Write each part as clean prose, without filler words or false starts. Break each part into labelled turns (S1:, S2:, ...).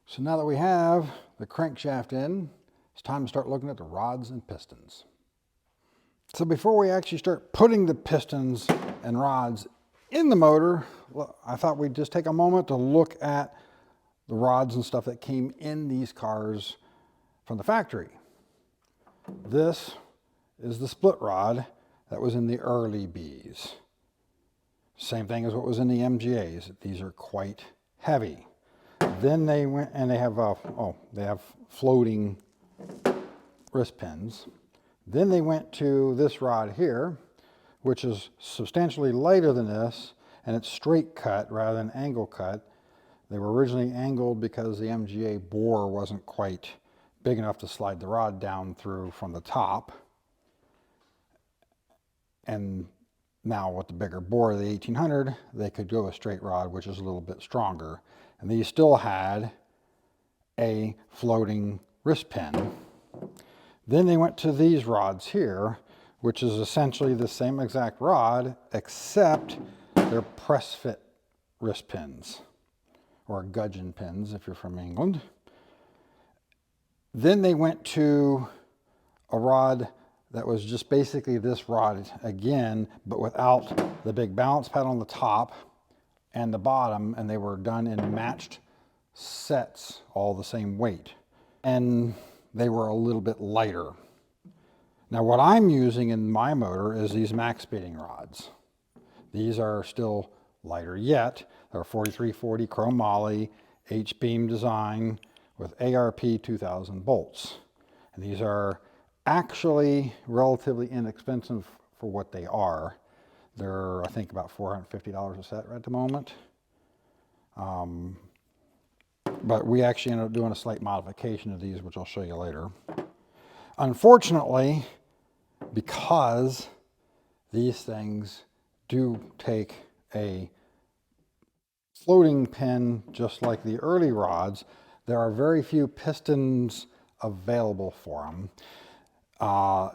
S1: So now that we have the crankshaft in, it's time to start looking at the rods and pistons. So before we actually start putting the pistons and rods in the motor, I thought we'd just take a moment to look at the rods and stuff that came in these cars from the factory. This is the split rod that was in the early Bs. Same thing as what was in the MGAs. These are quite heavy. Then they went and they have floating wrist pins. Then they went to this rod here, which is substantially lighter than this, and it's straight cut rather than angle cut. They were originally angled because the MGA bore wasn't quite big enough to slide the rod down through from the top. And now with the bigger bore of the 1800, they could go a straight rod, which is a little bit stronger. And these still had a floating wrist pin. Then they went to these rods here, which is essentially the same exact rod, except they're press fit wrist pins, or gudgeon pins if you're from England. Then they went to a rod that was just basically this rod again, but without the big balance pad on the top and the bottom, and they were done in matched sets, all the same weight. And they were a little bit lighter. Now what I'm using in my motor is these Maxspeeding rods. These are still lighter yet. They're 4340 chrome moly, H-beam design with ARP 2000 bolts. And these are actually relatively inexpensive for what they are. They're, I think, about $450 a set right at the moment. But we actually ended up doing a slight modification of these, which I'll show you later. Unfortunately, because these things do take a floating pin just like the early rods, there are very few pistons available for them.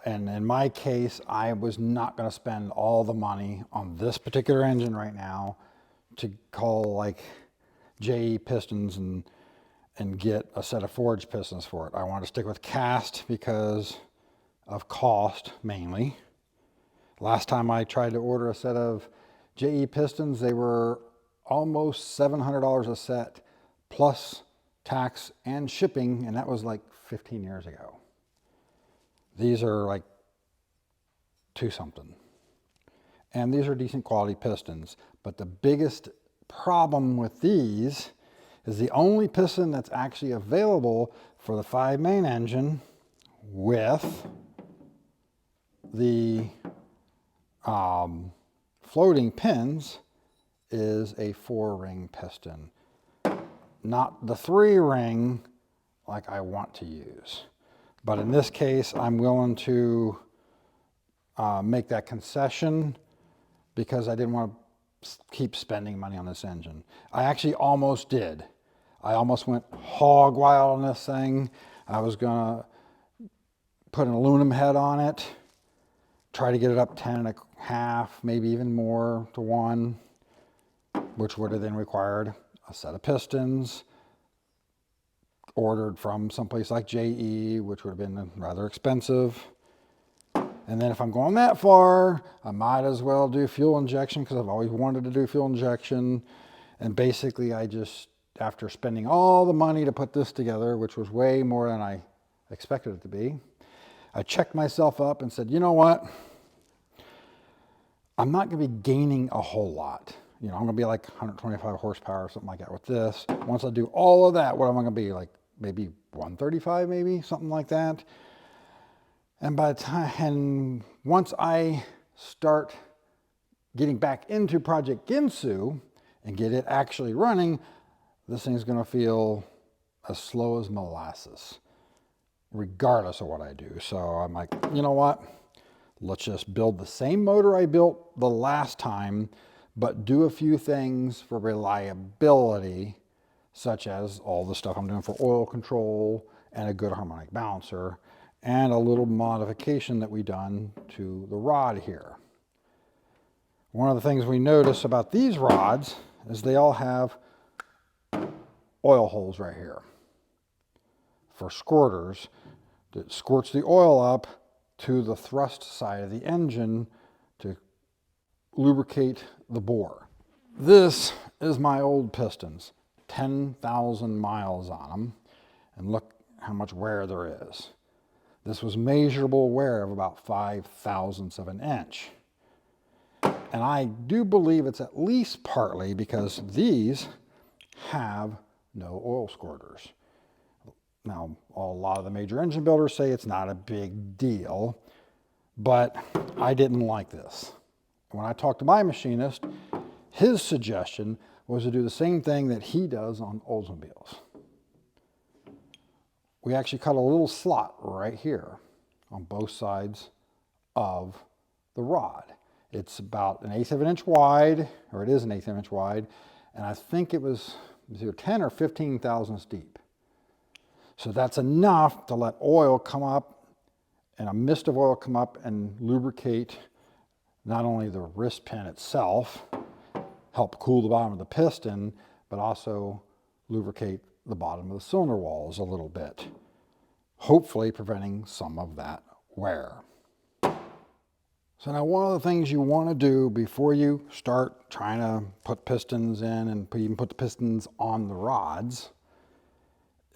S1: And in my case, I was not going to spend all the money on this particular engine right now to call like JE pistons and get a set of forged pistons for it. I wanted to stick with cast because of cost mainly. Last time I tried to order a set of JE pistons, they were almost $700 a set plus tax and shipping, and that was like 15 years ago. These are like $2 something. And these are decent quality pistons. But the biggest problem with these is the only piston that's actually available for the 5-main engine with the floating pins is a 4-ring piston. Not the 3-ring like I want to use. But in this case, I'm willing to make that concession because I didn't want to keep spending money on this engine. I actually almost did. I almost went hog wild on this thing. I was gonna put an aluminum head on it, try to get it up 10.5, maybe even more to 1, which would have then required a set of pistons, ordered from someplace like JE, which would have been rather expensive. And then if I'm going that far, I might as well do fuel injection because I've always wanted to do fuel injection. And basically I just, after spending all the money to put this together, which was way more than I expected it to be, I checked myself up and said, you know what? I'm not going to be gaining a whole lot. You know, I'm going to be like 125 horsepower or something like that with this. Once I do all of that, what am I going to be? Like maybe 135, maybe something like that. And by the time, and once I start getting back into Project Ginsu and get it actually running, this thing's going to feel as slow as molasses, regardless of what I do. So I'm like, you know what? Let's just build the same motor I built the last time, but do a few things for reliability, such as all the stuff I'm doing for oil control and a good harmonic balancer, and a little modification that we done to the rod here. One of the things we notice about these rods is they all have oil holes right here. for squirters that squirts the oil up to the thrust side of the engine to lubricate the bore. This is my old pistons, 10,000 miles on them, and look how much wear there is. This was measurable wear of about 5/1000ths of an inch. And I do believe it's at least partly because these have no oil squirters. Now, a lot of the major engine builders say it's not a big deal, but I didn't like this. When I talked to my machinist, his suggestion was to do the same thing that he does on Oldsmobiles. We actually cut a little slot right here on both sides of the rod. It's about 1/8 of an inch wide, or it is 1/8 of an inch wide, and I think it was either 10 or 15 thousandths deep. So that's enough to let oil come up and a mist of oil come up and lubricate not only the wrist pin itself, help cool the bottom of the piston, but also lubricate the bottom of the cylinder walls a little bit, hopefully preventing some of that wear. So now one of the things you want to do before you start trying to put pistons in and even put the pistons on the rods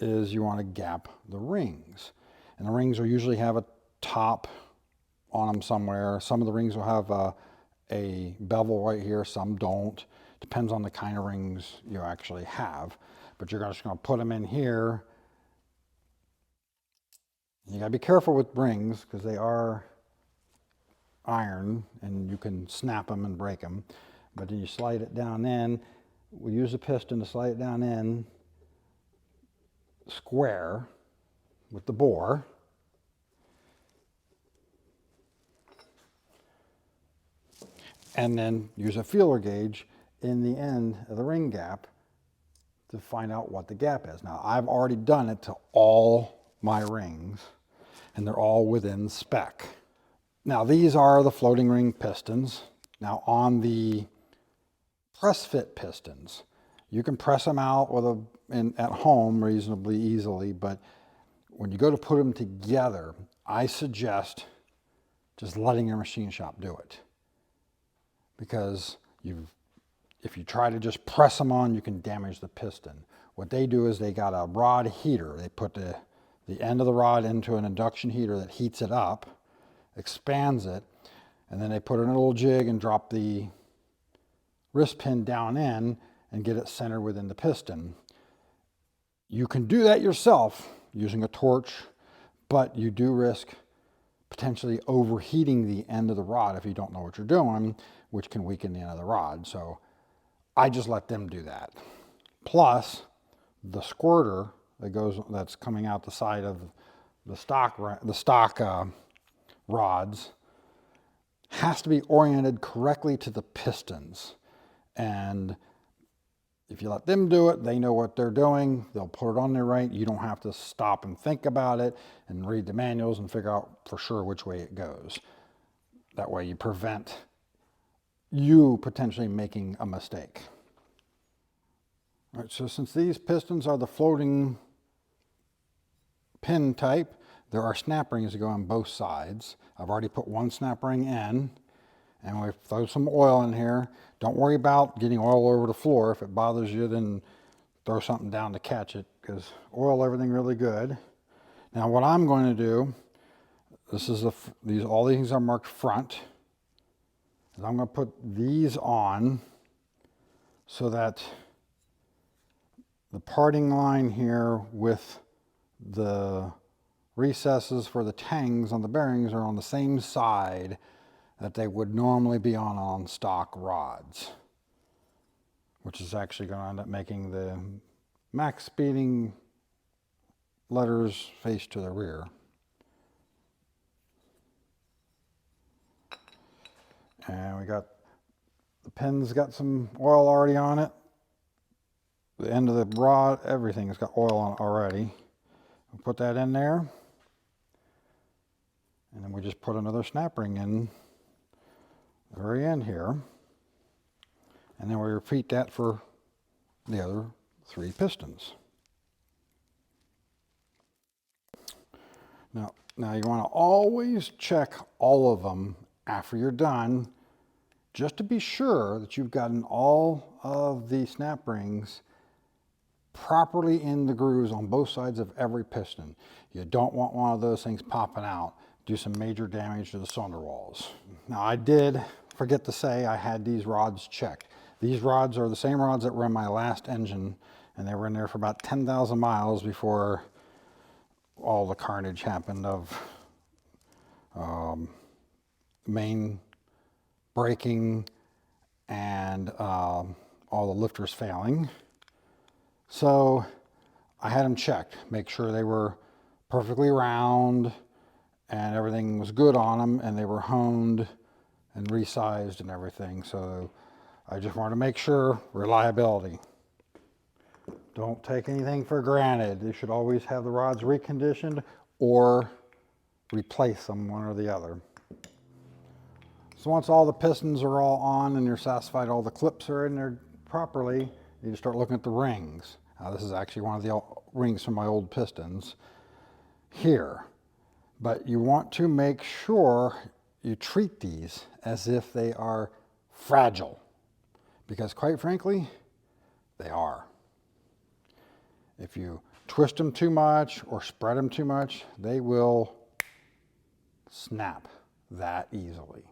S1: is you want to gap the rings. And the rings will usually have a top on them somewhere. Some of the rings will have a bevel right here, some don't. Depends on the kind of rings you actually have. But you're just going to put them in here. You got to be careful with rings because they are iron and you can snap them and break them. But then you slide it down in. We use a piston to slide it down in square with the bore. And then use a feeler gauge in the end of the ring gap to find out what the gap is. Now, I've already done it to all my rings, and they're all within spec. Now, these are the floating ring pistons. Now, on the press fit pistons, you can press them out with at home reasonably easily, but when you go to put them together, I suggest just letting your machine shop do it. Because if you try to just press them on, you can damage the piston. What they do is they got a rod heater. They put the end of the rod into an induction heater that heats it up, expands it, and then they put it in a little jig and drop the wrist pin down in and get it centered within the piston. You can do that yourself using a torch, but you do risk potentially overheating the end of the rod if you don't know what you're doing, which can weaken the end of the rod. So I just let them do that. Plus, the squirter that's coming out the side of the stock rods has to be oriented correctly to the pistons. And if you let them do it, they know what they're doing. They'll put it on there right. You don't have to stop and think about it and read the manuals and figure out for sure which way it goes. That way you prevent you potentially making a mistake. All right, so since these pistons are the floating pin type, there are snap rings that go on both sides. I've already put one snap ring in, and we throw some oil in here. Don't worry about getting oil over the floor. If it bothers you, then throw something down to catch it, because oil everything really good. Now what I'm going to do, this is all these are marked front. I'm going to put these on so that the parting line here with the recesses for the tangs on the bearings are on the same side that they would normally be on stock rods, which is actually going to end up making the Maxspeeding letters face to the rear. And we got the pin's got some oil already on it. The end of the rod, everything's got oil on it already. We'll put that in there. And then we just put another snap ring in the very end here. And then we repeat that for the other 3 pistons. Now you want to always check all of them after you're done, just to be sure that you've gotten all of the snap rings properly in the grooves on both sides of every piston. You don't want one of those things popping out, do some major damage to the cylinder walls. Now I did forget to say I had these rods checked. These rods are the same rods that were in my last engine, and they were in there for about 10,000 miles before all the carnage happened of main breaking and all the lifters failing. So I had them checked, make sure they were perfectly round and everything was good on them, and they were honed and resized and everything. So I just wanted to make sure, reliability. Don't take anything for granted. You should always have the rods reconditioned or replace them, one or the other. So once all the pistons are all on and you're satisfied all the clips are in there properly, you just start looking at the rings. Now this is actually one of the rings from my old pistons here. But you want to make sure you treat these as if they are fragile, because quite frankly, they are. If you twist them too much or spread them too much, they will snap that easily.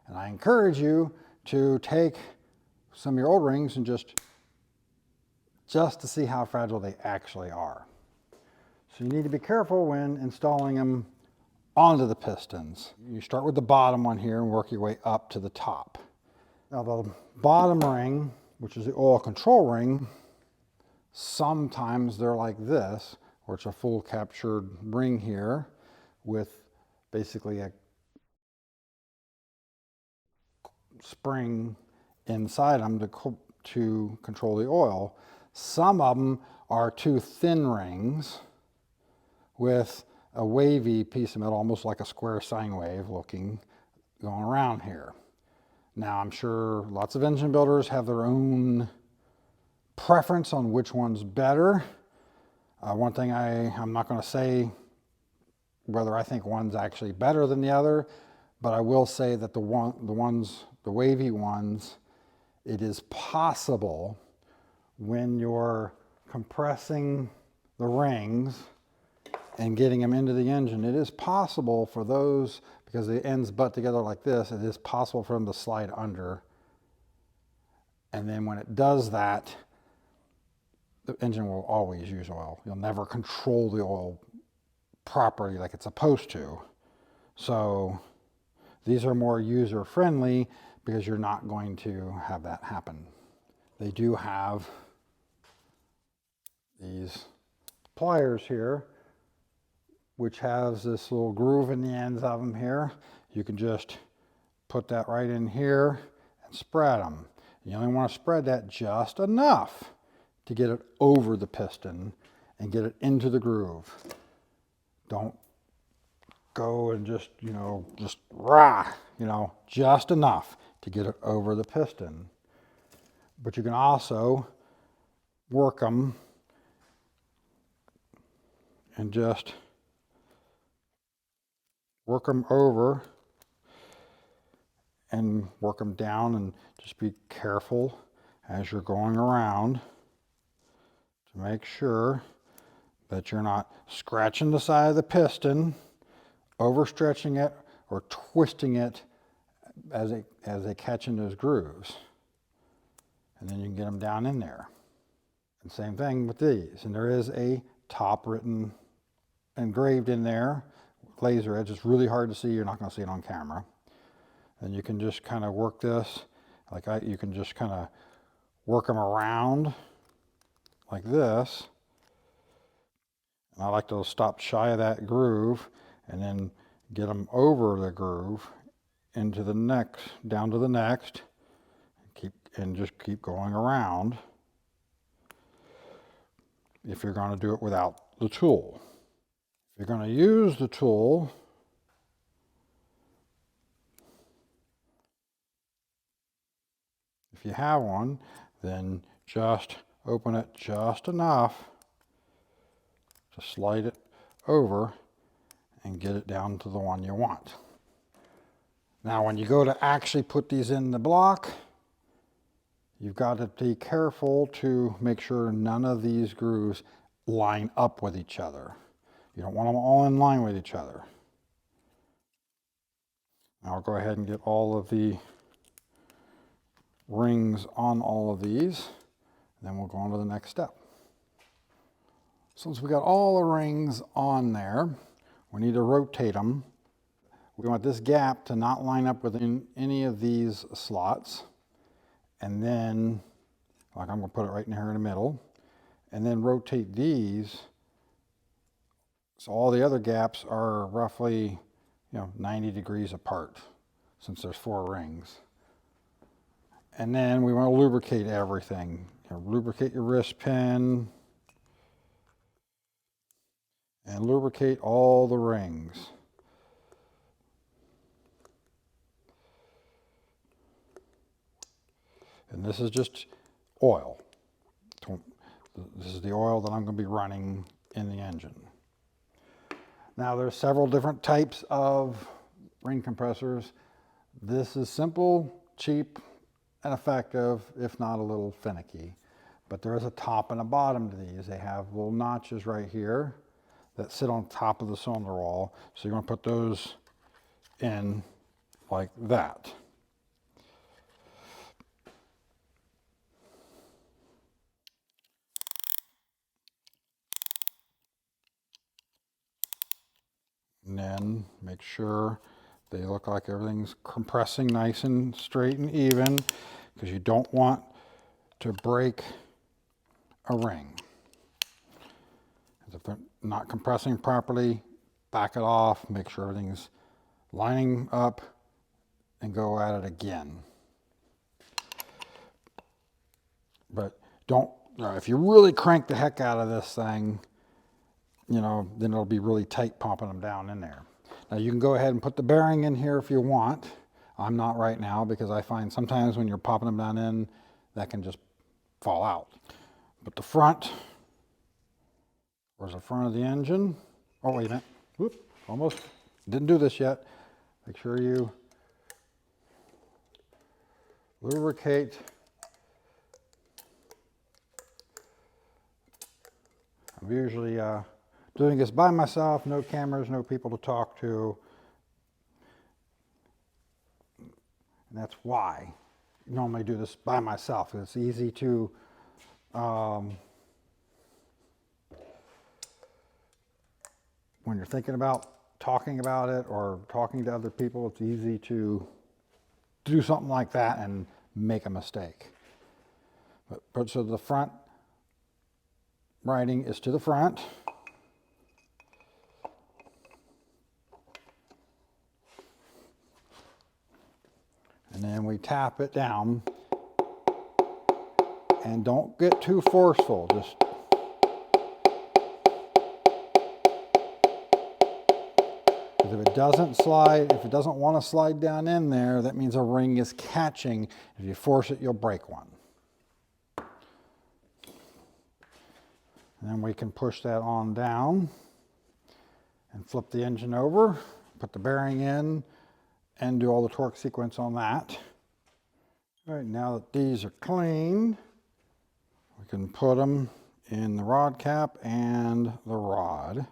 S1: And I encourage you to take some of your old rings and just to see how fragile they actually are. So you need to be careful when installing them onto the pistons. You start with the bottom one here and work your way up to the top. Now the bottom ring, which is the oil control ring, sometimes they're like this, where it's a full captured ring here with basically a spring inside them to control the oil. Some of them are two thin rings with a wavy piece of metal, almost like a square sine wave looking, going around here. Now I'm sure lots of engine builders have their own preference on which one's better. One thing I'm not going to say whether I think one's actually better than the other, but I will say that the wavy ones, it is possible when you're compressing the rings and getting them into the engine, it is possible for those, because the ends butt together like this, it is possible for them to slide under. And then when it does that, the engine will always use oil. You'll never control the oil properly like it's supposed to. So these are more user friendly because you're not going to have that happen. They do have these pliers here, which has this little groove in the ends of them here. You can just put that right in here and spread them. You only want to spread that just enough to get it over the piston and get it into the groove. Don't go and just enough to get it over the piston. But you can also work them and just work them over and work them down, and just be careful as you're going around to make sure that you're not scratching the side of the piston, overstretching it, or twisting it as they catch in those grooves. And then you can get them down in there. And same thing with these. And there is a top written, engraved in there, laser edge. It's really hard to see. You're not going to see it on camera. And you can just kind of work this, you can just kind of work them around like this. And I like to stop shy of that groove and then get them over the groove into the next, down to the next, and just keep going around if you're going to do it without the tool. If you're going to use the tool, if you have one, then just open it just enough to slide it over and get it down to the one you want. Now when you go to actually put these in the block, you've got to be careful to make sure none of these grooves line up with each other. You don't want them all in line with each other. Now I'll go ahead and get all of the rings on all of these, and then we'll go on to the next step. Since we got all the rings on there, we need to rotate them. We want this gap to not line up with any of these slots. And then, like I'm going to put it right in here in the middle, and then rotate these so all the other gaps are roughly, 90 degrees apart, since there's 4 rings. And then we want to lubricate everything. Lubricate your wrist pin and lubricate all the rings. And this is just oil. This is the oil that I'm going to be running in the engine. Now there's several different types of ring compressors. This is simple, cheap, and effective, if not a little finicky. But there is a top and a bottom to these. They have little notches right here that sit on top of the cylinder wall. So you're going to put those in like that. And then make sure they look like everything's compressing nice and straight and even, because you don't want to break a ring. If they're not compressing properly, back it off, make sure everything's lining up, and go at it again. But don't, if you really crank the heck out of this thing, then it'll be really tight pumping them down in there. Now you can go ahead and put the bearing in here if you want. I'm not right now, because I find sometimes when you're popping them down in, that can just fall out. But the front, where's the front of the engine? Oh, wait a minute. Whoop, almost didn't do this yet. Make sure you lubricate. I'm usually doing this by myself, no cameras, no people to talk to. And that's why I normally do this by myself. It's easy to when you're thinking about talking about it or talking to other people, it's easy to do something like that and make a mistake. But so the front writing is to the front. And then we tap it down, and don't get too forceful. Just if it doesn't slide, if it doesn't want to slide down in there, that means a ring is catching. If you force it, you'll break one. And then we can push that on down and flip the engine over, put the bearing in, and do all the torque sequence on that. All right, now that these are clean, we can put them in the rod cap and the rod.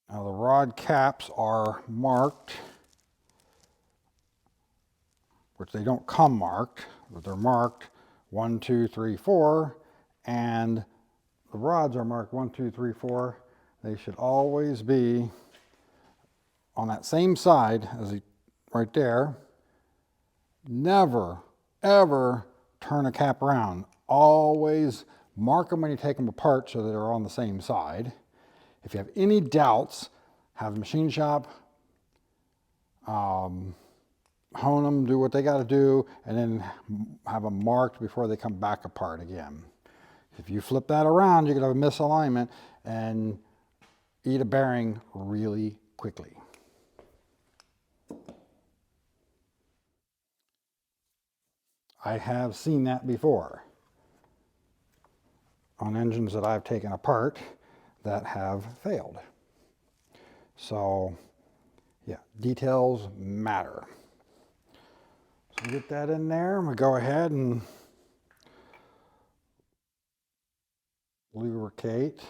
S1: Now the rod caps are marked, which they don't come marked, but they're marked 1, 2, 3, 4, and the rods are marked 1, 2, 3, 4. They should always be on that same side as right there. Never, ever turn a cap around. Always mark them when you take them apart so that they're on the same side. If you have any doubts, have the machine shop hone them, do what they got to do, and then have them marked before they come back apart again. If you flip that around, you're going to have a misalignment and eat a bearing really quickly. I have seen that before. on engines that I've taken apart that have failed. So yeah, details matter. So get that in there. I'm gonna go ahead and lubricate.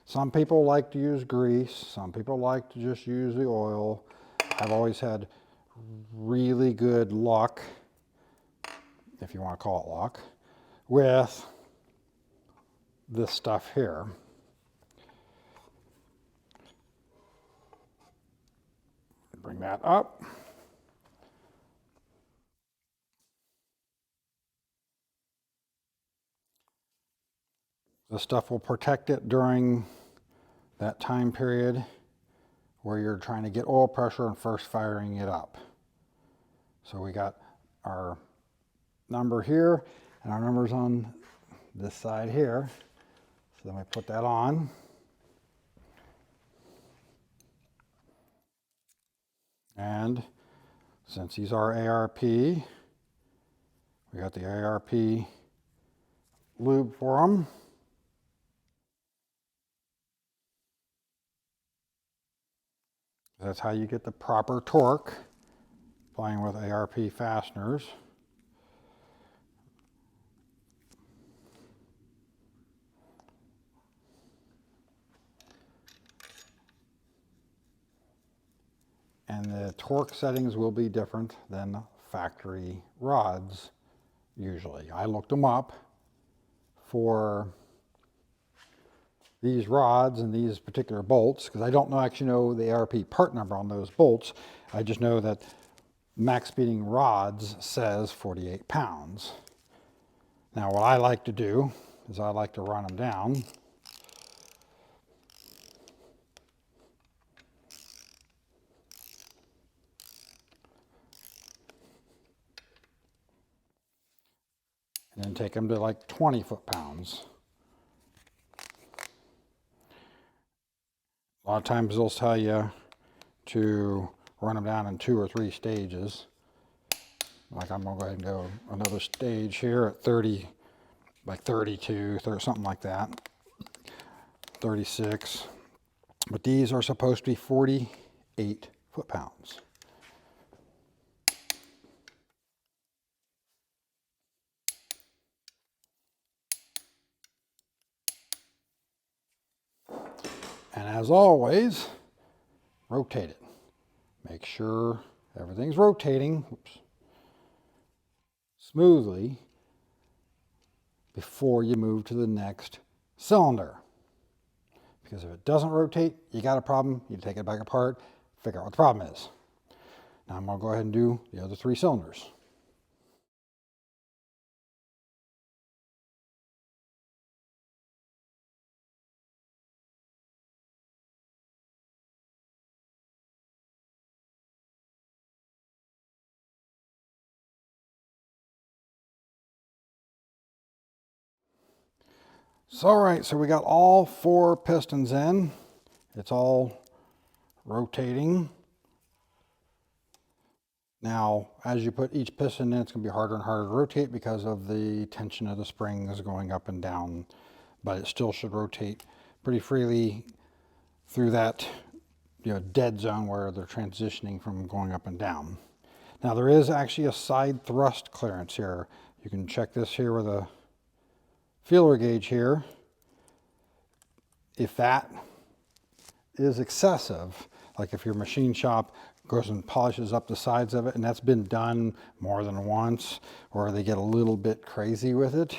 S1: Some people like to use grease. Some people like to just use the oil. I've always had really good luck, if you want to call it luck, with this stuff here. Bring that up. This stuff will protect it during that time period where you're trying to get oil pressure and first firing it up. So we got our number here and our numbers on this side here. So then we put that on. And since these are ARP, we got the ARP lube for them. That's how you get the proper torque, playing with ARP fasteners. And the torque settings will be different than factory rods usually. I looked them up for these rods and these particular bolts because I don't actually know the ARP part number on those bolts. I just know that Maxspeeding rods says 48 pounds. Now what I like to do is I like to run them down. And then take them to like 20 foot-pounds. A lot of times they'll tell you to run them down in 2 or 3 stages. Like I'm gonna go ahead and go another stage here at 30, like 32, something like that, 36. But these are supposed to be 48 foot-pounds. And as always, rotate it. Make sure everything's rotating smoothly before you move to the next cylinder. Because if it doesn't rotate, you got a problem, you take it back apart, figure out what the problem is. Now I'm going to go ahead and do the other 3 cylinders. So, all right, so we got all 4 pistons in. It's all rotating. Now, as you put each piston in, it's going to be harder and harder to rotate because of the tension of the springs going up and down. But it still should rotate pretty freely through that dead zone where they're transitioning from going up and down. Now, there is actually a side thrust clearance here. You can check this here with a feeler gauge here. If that is excessive, like if your machine shop goes and polishes up the sides of it, and that's been done more than once, or they get a little bit crazy with it,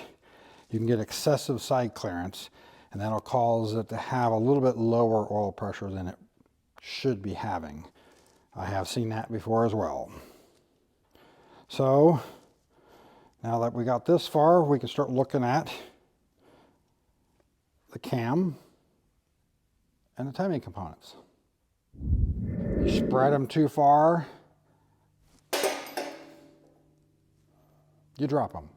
S1: you can get excessive side clearance, and that'll cause it to have a little bit lower oil pressure than it should be having. I have seen that before as well. So now that we got this far, we can start looking at the cam and the timing components. You spread them too far, you drop them.